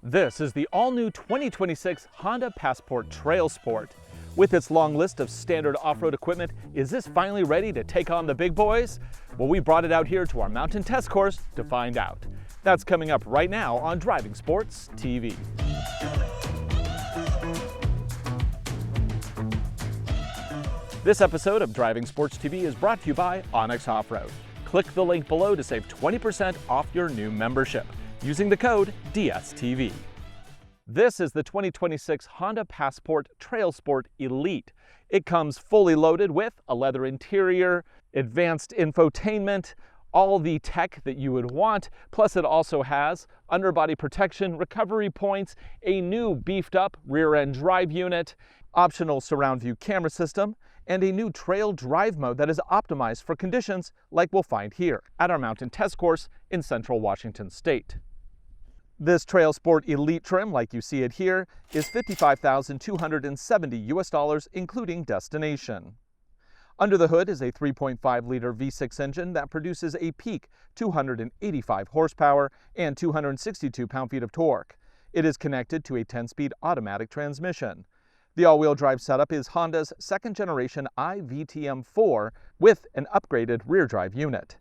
This is the all-new 2026 Honda Passport Trailsport. With its long list of standard off-road equipment, is this finally ready to take on the big boys? Well, we brought it out here to our mountain test course to find out. That's coming up right now on Driving Sports TV. This episode of Driving Sports TV is brought to you by Onyx Off-Road. Click the link below to save 20% off your new membership using the code DSTV. This is the 2026 Honda Passport Trailsport Elite. It comes fully loaded with a leather interior, advanced infotainment, all the tech that you would want, plus it also has underbody protection, recovery points, a new beefed up rear end drive unit, optional surround view camera system, and a new trail drive mode that is optimized for conditions like we'll find here at our mountain test course in central Washington state. This Trailsport Elite trim, like you see it here, is $55,270 US, including destination. Under the hood is a 3.5-liter V6 engine that produces a peak 285 horsepower and 262 pound-feet of torque. It is connected to a 10-speed automatic transmission. The all-wheel drive setup is Honda's second-generation iVTM4 with an upgraded rear drive unit.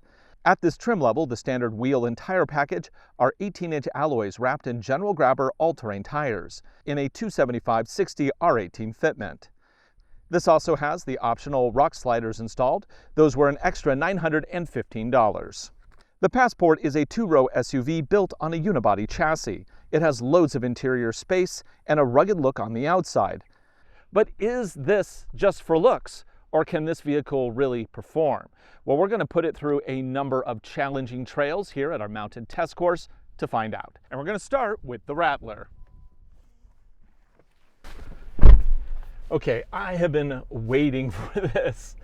At this trim level, the standard wheel and tire package are 18-inch alloys wrapped in General Grabber all-terrain tires in a 275/60 R18 fitment. This also has the optional rock sliders installed. Those were an extra $915. The Passport is a two-row SUV built on a unibody chassis. It has loads of interior space and a rugged look on the outside. But is this just for looks, or can this vehicle really perform? Well, we're going to put it through a number of challenging trails here at our mountain test course to find out. And we're going to start with the Rattler. Okay, I have been waiting for this.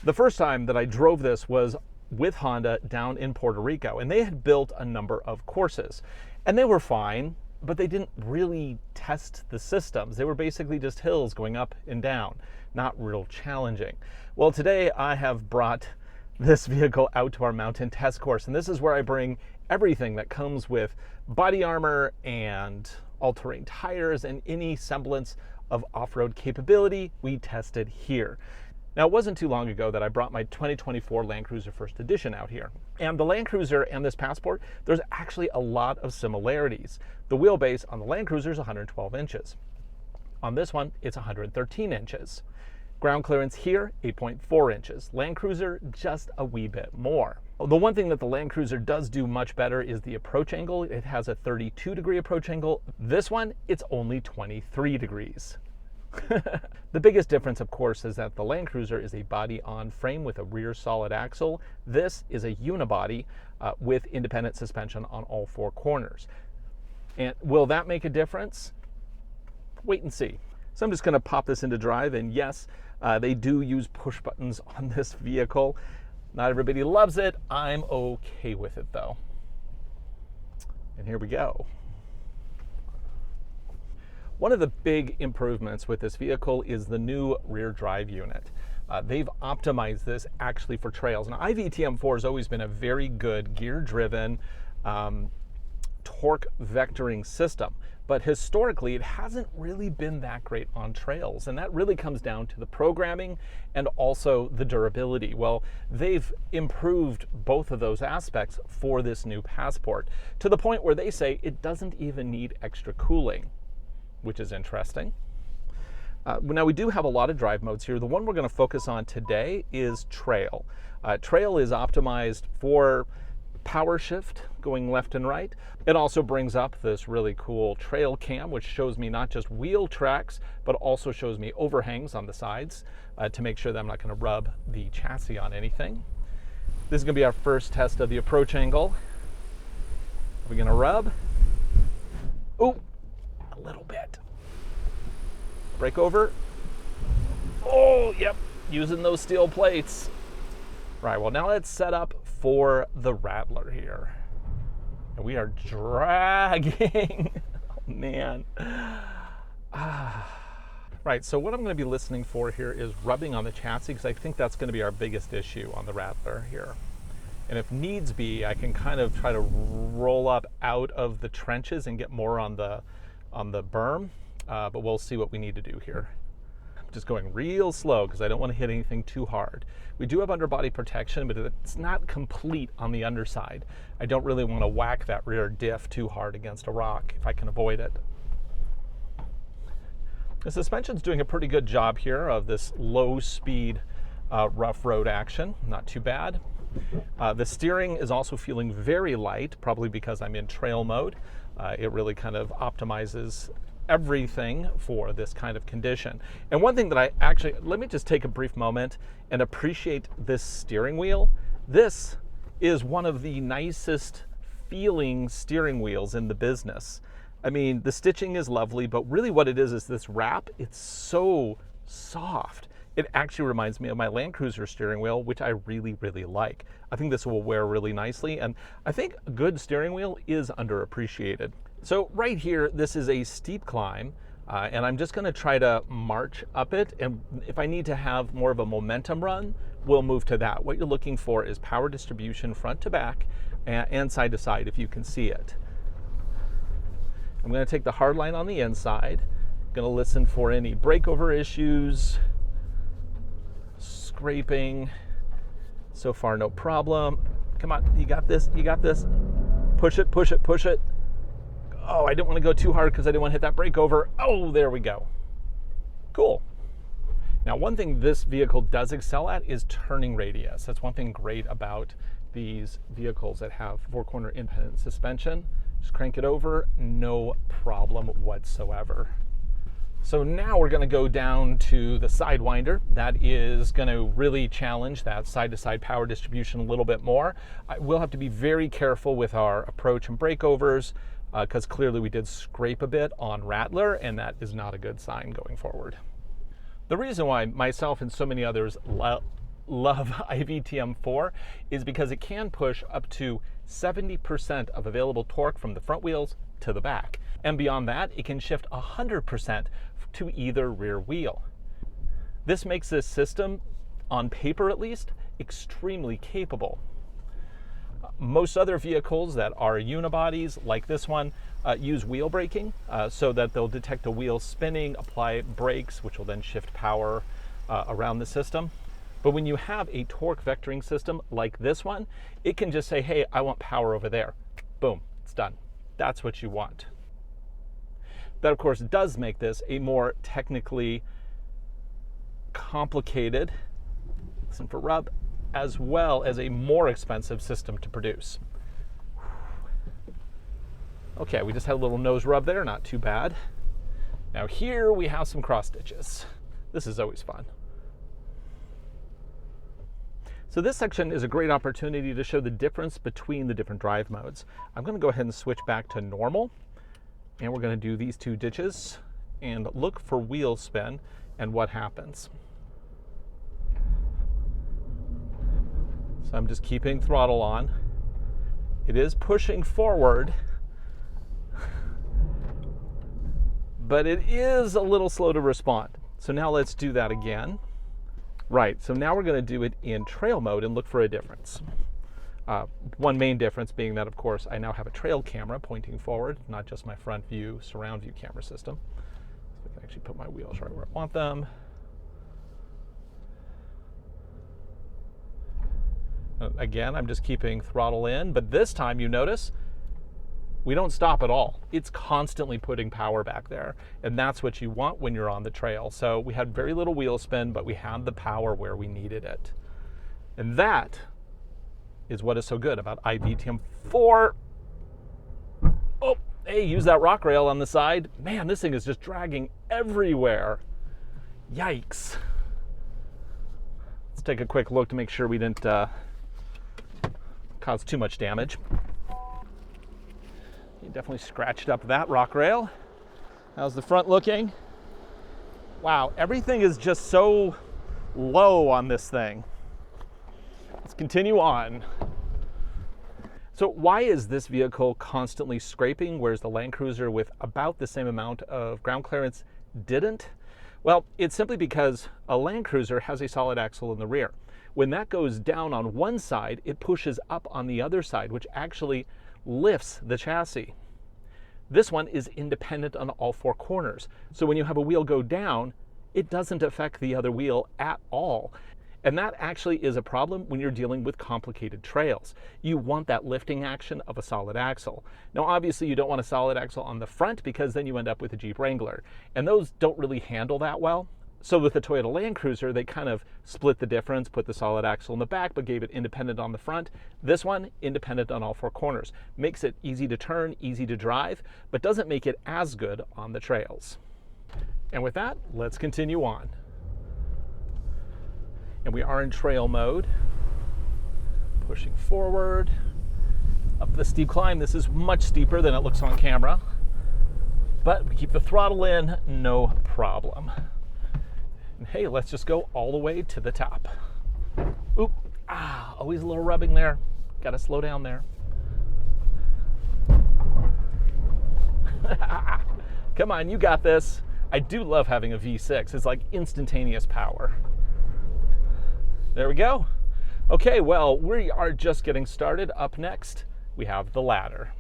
The first time that I drove this was with Honda down in Puerto Rico, and they had built a number of courses, and they were fine, but they didn't really test the systems. They were basically just hills going up and down, not real challenging. Well, today I have brought this vehicle out to our mountain test course, and this is where I bring everything that comes with body armor and all-terrain tires and any semblance of off-road capability. We tested here. Now, it wasn't too long ago that I brought my 2024 Land Cruiser First Edition out here. And the Land Cruiser and this Passport, there's actually a lot of similarities. The wheelbase on the Land Cruiser is 112 inches. On this one, it's 113 inches. Ground clearance here, 8.4 inches. Land Cruiser, just a wee bit more. The one thing that the Land Cruiser does do much better is the approach angle. It has a 32-degree approach angle. This one, it's only 23 degrees. The biggest difference, of course, is that the Land Cruiser is a body-on frame with a rear solid axle. This is a unibody with independent suspension on all four corners. And will that make a difference? Wait and see. So I'm just going to pop this into drive, and yes, they do use push buttons on this vehicle. Not everybody loves it. I'm okay with it, though. And here we go. One of the big improvements with this vehicle is the new rear drive unit. They've optimized this actually for trails. Now, iVTM4 has always been a very good gear-driven torque vectoring system, but historically it hasn't really been that great on trails, and that really comes down to the programming and also the durability. Well, they've improved both of those aspects for this new Passport to the point where they say it doesn't even need extra cooling, which is interesting. Now, we do have a lot of drive modes here. The one we're going to focus on today is Trail. Trail is optimized for power shift, going left and right. It also brings up this really cool trail cam, which shows me not just wheel tracks, but also shows me overhangs on the sides to make sure that I'm not going to rub the chassis on anything. This is going to be our first test of the approach angle. Are we going to rub? Oh, a little bit. Brake over. Oh, yep, using those steel plates. Right, well, now let's set up for the Rattler here. And we are dragging. Oh, man. Right, so what I'm going to be listening for here is rubbing on the chassis, because I think that's going to be our biggest issue on the Rattler here. And if needs be, I can kind of try to roll up out of the trenches and get more on the berm, but we'll see what we need to do here. I'm just going real slow because I don't want to hit anything too hard. We do have underbody protection, but it's not complete on the underside. I don't really want to whack that rear diff too hard against a rock if I can avoid it. The suspension's doing a pretty good job here of this low speed rough road action, not too bad. The steering is also feeling very light, probably because I'm in trail mode. It really kind of optimizes everything for this kind of condition. And one thing that let me just take a brief moment and appreciate this steering wheel. This is one of the nicest feeling steering wheels in the business. I mean, the stitching is lovely, but really what it is this wrap. It's so soft. It actually reminds me of my Land Cruiser steering wheel, which I really, really like. I think this will wear really nicely, and I think a good steering wheel is underappreciated. So right here, this is a steep climb, and I'm just gonna try to march up it, and if I need to have more of a momentum run, we'll move to that. What you're looking for is power distribution front to back and side to side, if you can see it. I'm gonna take the hard line on the inside, gonna listen for any breakover issues, scraping. So far, no problem. Come on, you got this, you got this. Push it, push it, push it. Oh, I didn't want to go too hard because I didn't want to hit that breakover. Oh, there we go. Cool. Now, one thing this vehicle does excel at is turning radius. That's one thing great about these vehicles that have four-corner independent suspension. Just crank it over, no problem whatsoever. So now we're going to go down to the Sidewinder. That is going to really challenge that side-to-side power distribution a little bit more. We'll have to be very careful with our approach and breakovers because clearly we did scrape a bit on Rattler, and that is not a good sign going forward. The reason why myself and so many others love IVTM4 is because it can push up to 70% of available torque from the front wheels to the back. And beyond that, it can shift 100% to either rear wheel. This makes this system, on paper at least, extremely capable. Most other vehicles that are unibodies, like this one, use wheel braking so that they'll detect a wheel spinning, apply brakes, which will then shift power around the system. But when you have a torque vectoring system like this one, it can just say, hey, I want power over there. Boom, it's done. That's what you want. That, of course, does make this a more technically complicated, listen for rub, as well as a more expensive system to produce. Okay, we just had a little nose rub there, not too bad. Now here we have some cross stitches. This is always fun. So this section is a great opportunity to show the difference between the different drive modes. I'm going to go ahead and switch back to normal, and we're going to do these two ditches and look for wheel spin and what happens. So I'm just keeping throttle on. It is pushing forward, but it is a little slow to respond. So now let's do that again. Right, so now we're going to do it in trail mode and look for a difference. One main difference being that, of course, I now have a trail camera pointing forward, not just my front view, surround view camera system. So I can actually put my wheels right where I want them. Again, I'm just keeping throttle in, but this time you notice we don't stop at all. It's constantly putting power back there, and that's what you want when you're on the trail. So we had very little wheel spin, but we had the power where we needed it. And that is what is so good about IVTM4. Oh, hey, use that rock rail on the side. Man, this thing is just dragging everywhere. Yikes. Let's take a quick look to make sure we didn't cause too much damage. You definitely scratched up that rock rail. How's the front looking? Wow, everything is just so low on this thing. Let's continue on. So why is this vehicle constantly scraping, whereas the Land Cruiser with about the same amount of ground clearance didn't? Well, it's simply because a Land Cruiser has a solid axle in the rear, When that goes down on one side, it pushes up on the other side, which actually lifts the chassis. This one is independent on all four corners. So when you have a wheel go down, it doesn't affect the other wheel at all. And that actually is a problem when you're dealing with complicated trails. You want that lifting action of a solid axle. Now, obviously, you don't want a solid axle on the front because then you end up with a Jeep Wrangler. And those don't really handle that well. So with the Toyota Land Cruiser, they kind of split the difference, put the solid axle in the back, but gave it independent on the front. This one, independent on all four corners. Makes it easy to turn, easy to drive, but doesn't make it as good on the trails. And with that, let's continue on. And we are in trail mode. Pushing forward. Up the steep climb. This is much steeper than it looks on camera. But we keep the throttle in, no problem. And hey, let's just go all the way to the top. Oop, always a little rubbing there. Gotta slow down there. Come on, you got this. I do love having a V6. It's like instantaneous power. There we go. Okay, well, we are just getting started. Up next, we have the ladder.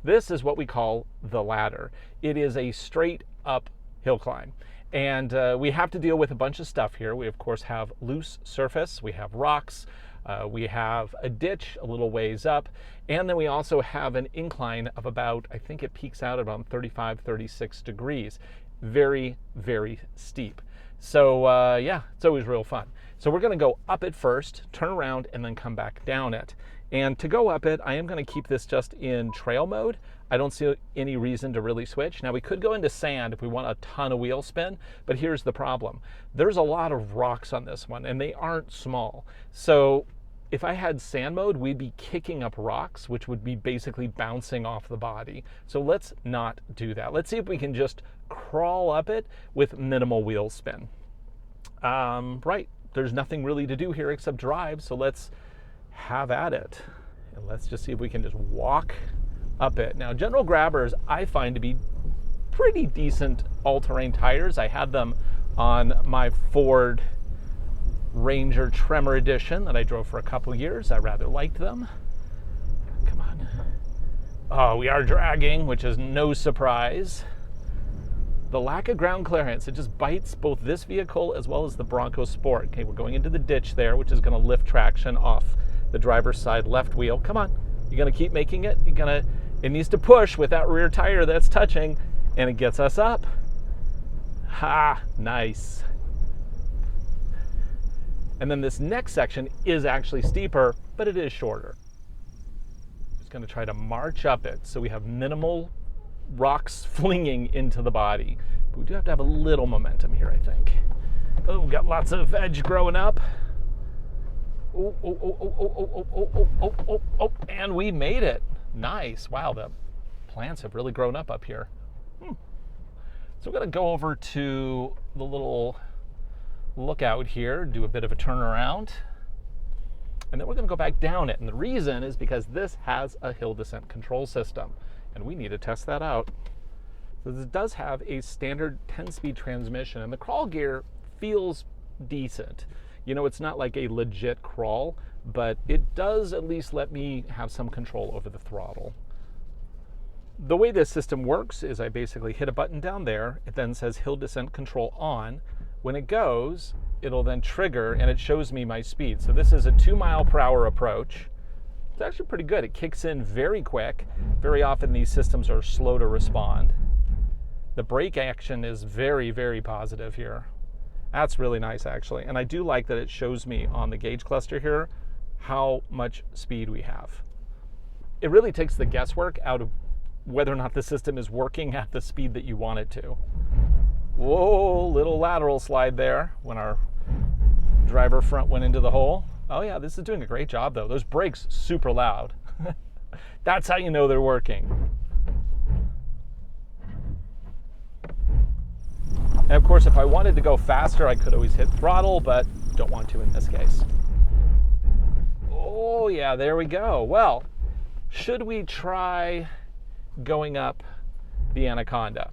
This is what we call the ladder. It is a straight up hill climb. And we have to deal with a bunch of stuff here. We, of course, have loose surface. We have rocks. We have a ditch a little ways up. And then we also have an incline of about, I think it peaks out at around 35, 36 degrees. Very, very steep. So yeah, it's always real fun. So we're going to go up it first, turn around, and then come back down it. And to go up it, I am going to keep this just in trail mode. I don't see any reason to really switch. Now, we could go into sand if we want a ton of wheel spin, but here's the problem. There's a lot of rocks on this one, and they aren't small. So if I had sand mode, we'd be kicking up rocks, which would be basically bouncing off the body. So let's not do that. Let's see if we can just crawl up it with minimal wheel spin. Right, there's nothing really to do here except drive, so let's have at it. And let's just see if we can just walk up it. Now, General Grabbers I find to be pretty decent all-terrain tires. I had them on my Ford Ranger Tremor Edition that I drove for a couple years. I rather liked them. Come on. Oh, we are dragging, which is no surprise. The lack of ground clearance, it just bites both this vehicle as well as the Bronco Sport. Okay, we're going into the ditch there, which is going to lift traction off the driver's side left wheel. Come on, you're going to keep making it. It needs to push with that rear tire that's touching, and it gets us up. Ha, nice. And then this next section is actually steeper, but it is shorter. Just going to try to march up it so we have minimal rocks flinging into the body. But we do have to have a little momentum here, I think. Oh, we got lots of edge growing up. Oh, and we made it. Nice. Wow, the plants have really grown up here. So we're going to go over to the little lookout here, do a bit of a turnaround, and then we're going to go back down it. And the reason is because this has a hill descent control system, and we need to test that out. So this does have a standard 10-speed transmission, and the crawl gear feels decent. You know, it's not like a legit crawl, but it does at least let me have some control over the throttle. The way this system works is I basically hit a button down there. It then says hill descent control on. When it goes, it'll then trigger and it shows me my speed. So this is a 2 mph approach. It's actually pretty good. It kicks in very quick. Very often these systems are slow to respond. The brake action is very, very positive here. That's really nice, actually. And I do like that it shows me on the gauge cluster here how much speed we have. It really takes the guesswork out of whether or not the system is working at the speed that you want it to. Whoa, little lateral slide there when our driver front went into the hole. Oh yeah, this is doing a great job though. Those brakes super loud. That's how you know they're working. And of course, if I wanted to go faster, I could always hit throttle, but don't want to in this case. Oh yeah, there we go. Well, should we try going up the Anaconda?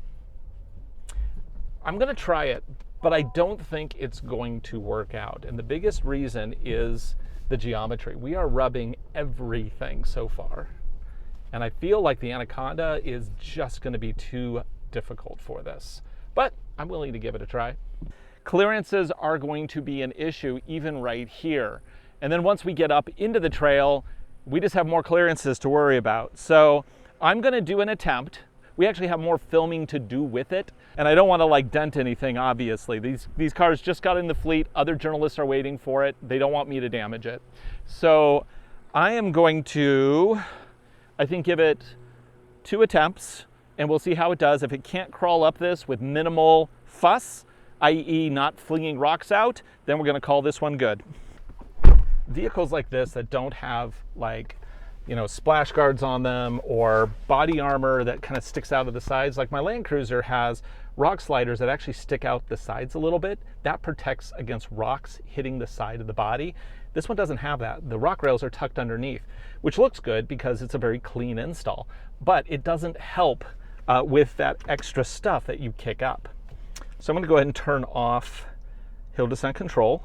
I'm going to try it but I don't think it's going to work out. And the biggest reason is the geometry. We are rubbing everything so far. And I feel like the Anaconda is just going to be too difficult for this. But I'm willing to give it a try. Clearances are going to be an issue even right here. And then once we get up into the trail, we just have more clearances to worry about. So I'm going to do an attempt. We actually have more filming to do with it. And I don't want to like dent anything, obviously. These cars just got in the fleet. Other journalists are waiting for it. They don't want me to damage it. So I am going to, I think, give it 2 attempts, and we'll see how it does. If it can't crawl up this with minimal fuss, i.e. not flinging rocks out, then we're going to call this one good. Vehicles like this that don't have like, you know, splash guards on them or body armor that kind of sticks out of the sides. Like my Land Cruiser has rock sliders that actually stick out the sides a little bit. That protects against rocks hitting the side of the body. This one doesn't have that. The rock rails are tucked underneath, which looks good because it's a very clean install, but it doesn't help with that extra stuff that you kick up. So I'm going to go ahead and turn off hill descent control.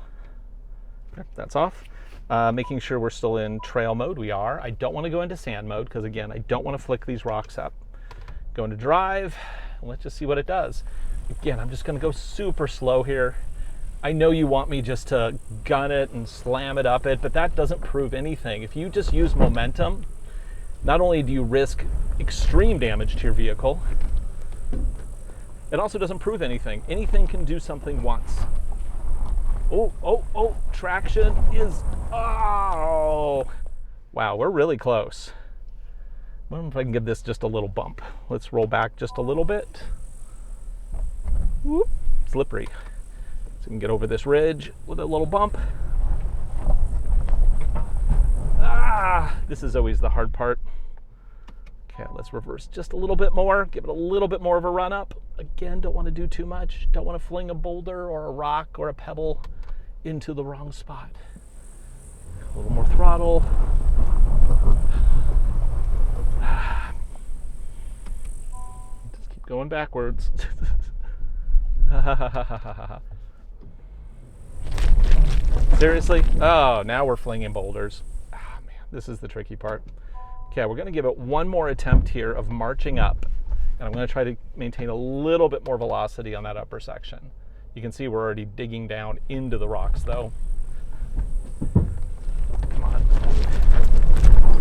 That's off. Making sure we're still in trail mode. We are. I don't want to go into sand mode because, again, I don't want to flick these rocks up. Go into drive. Let's just see what it does. Again, I'm just going to go super slow here. I know you want me just to gun it and slam it up it, but that doesn't prove anything. If you just use momentum, not only do you risk extreme damage to your vehicle, it also doesn't prove anything. Anything can do something once. Oh, traction is, oh. Wow, we're really close. I wonder if I can give this just a little bump. Let's roll back just a little bit. Whoop, slippery. So we can get over this ridge with a little bump. This is always the hard part. Okay, let's reverse just a little bit more, give it a little bit more of a run up. Again, don't want to do too much. Don't want to fling a boulder or a rock or a pebble into the wrong spot. A little more throttle. Just keep going backwards. Seriously? Oh, now we're flinging boulders. Ah, man, this is the tricky part. Okay, we're going to give it one more attempt here of marching up, and I'm going to try to maintain a little bit more velocity on that upper section. You can see we're already digging down into the rocks, though. Come on.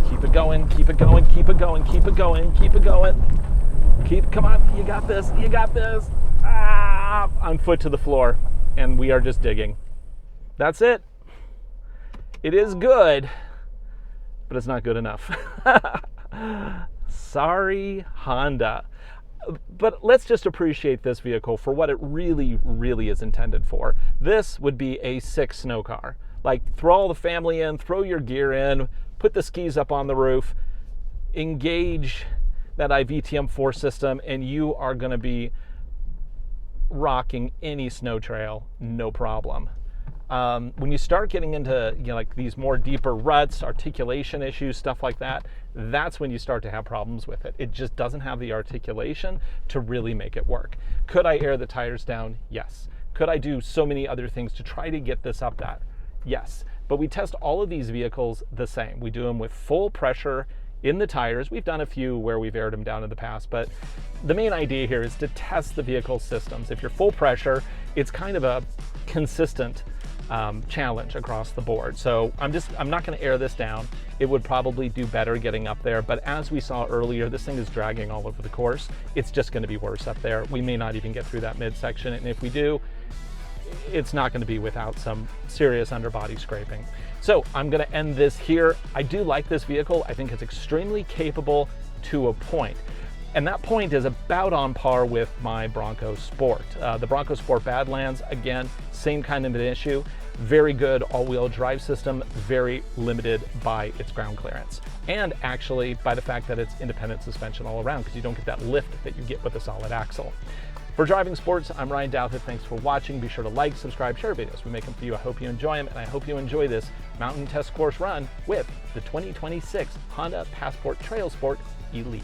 Keep it going, keep it going, keep it going, keep it going, keep it going. Come on, you got this, you got this. Ah, on foot to the floor, and we are just digging. That's it. It is good, but it's not good enough. Sorry, Honda. But let's just appreciate this vehicle for what it really, really is intended for. This would be a 6 snow car. Like, throw all the family in, throw your gear in, put the skis up on the roof, engage that iVTM4 system, and you are going to be rocking any snow trail, no problem. When you start getting into, you know, like these more deeper ruts, articulation issues, stuff like that, that's when you start to have problems with it. It just doesn't have the articulation to really make it work. Could I air the tires down? Yes. Could I do so many other things to try to get this up that? Yes. But we test all of these vehicles the same. We do them with full pressure in the tires. We've done a few where we've aired them down in the past, but the main idea here is to test the vehicle systems. If you're full pressure, it's kind of a consistent challenge across the board. So I'm not going to air this down. It would probably do better getting up there, but as we saw earlier, this thing is dragging all over the course. It's just going to be worse up there. We may not even get through that midsection, and if we do, it's not going to be without some serious underbody scraping. So I'm going to end this here. I do like this vehicle. I think it's extremely capable to a point. And that point is about on par with my Bronco Sport. The Bronco Sport Badlands, again, same kind of an issue. Very good all-wheel drive system, very limited by its ground clearance. And actually by the fact that it's independent suspension all around, because you don't get that lift that you get with a solid axle. For Driving Sports, I'm Ryan Douthit. Thanks for watching. Be sure to like, subscribe, share videos. We make them for you. I hope you enjoy them, and I hope you enjoy this mountain test course run with the 2026 Honda Passport Trailsport Elite.